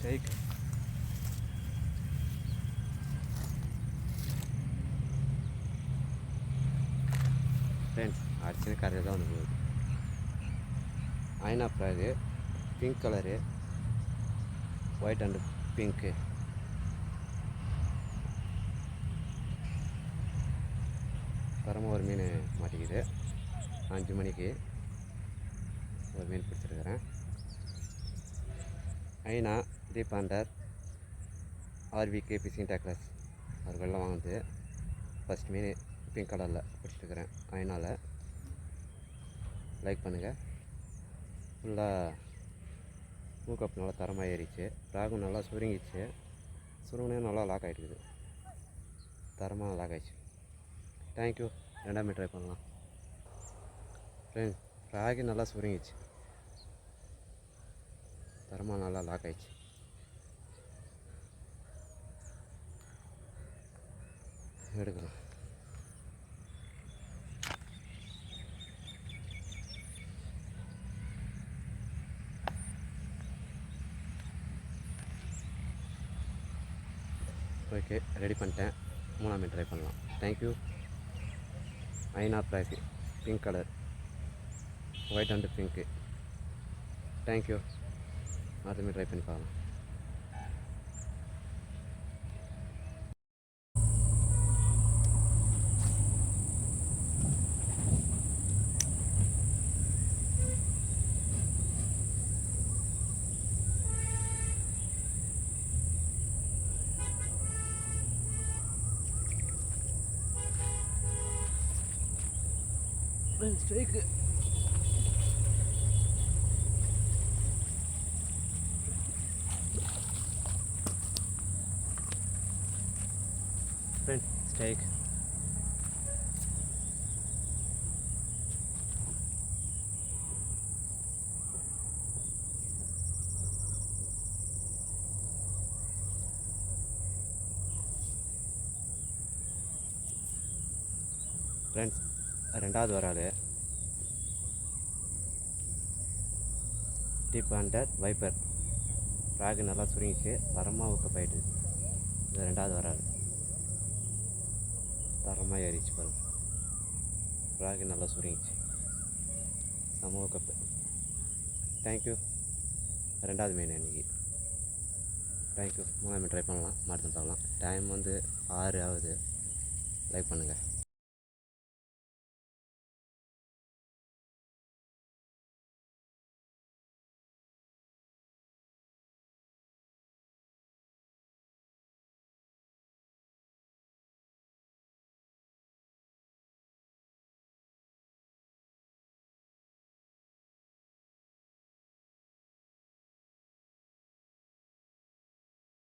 Strike. Friends அடிச்சு கரையை தான் வந்து போகுது. ஐனா ஃப்ராகு pink colour, white and pink. தரமாக ஒரு மீன் மாட்டிக்குது. 5 மணிக்கு ஒரு மீன் பிடிச்சிருக்கிறேன். ஐனா தீபாண்டர் ஆர்விகே ஃபிஷிங் டேக்லஸ் அவர்கள்லாம் வாங்குது. ஃபஸ்ட் மீன் பிங்க் கலரில் பிடிச்சிருக்கிறேன். ஐனாவில் லைக் பண்ணுங்கள். ஃபுல்லாக மூக்கப் நல்லா தரமாக ஏறிச்சு. ஃப்ராகும் நல்லா சுருங்கிச்சு. சுருங்கினே நல்லா லாக் ஆகிடுக்குது. தரமாக லாக் ஆகிடுச்சு. தேங்க்யூ. 2ஆம் ட்ரை பண்ணலாம் ஃப்ரெண்ட்ஸ். ஃப்ராகு நல்லா சுருங்கிச்சு. தரமாக நல்லா லாக் ஆகிடுச்சு. எடுக்கலாம். ஓகே, ரெடி பண்ணிட்டேன். 3ஆம் ட்ரை பண்ணலாம். தேங்க்யூ. ஐனா ஃப்ராகு pink colour, white and pink. Thank you. அடுத்த ட்ரை பண்ணி பார்க்கலாம். ஸ்ட்ரைக்கு. Friend strike. ஃப்ரெண்ட்ஸ் 2வது வராது. டீபாண்டர் வைப்பர். ஃப்ராகு நல்லா சுருங்கிச்சு. தரமாக ஊக்க போயிட்டு. இது 2வது வராது. தரமாக ஏறிச்சு பாருங்க. ஃப்ராகு நல்லா சுருங்கிச்சு. செம ஊக்கப்பு. தேங்க்யூ. 2வது மீன் இன்றைக்கி. தேங்க்யூ. 3ஆம் ட்ரை பண்ணலாம். மறுத்து பார்க்கலாம். டைம் வந்து 6 ஆகுது. லைக் பண்ணுங்கள்.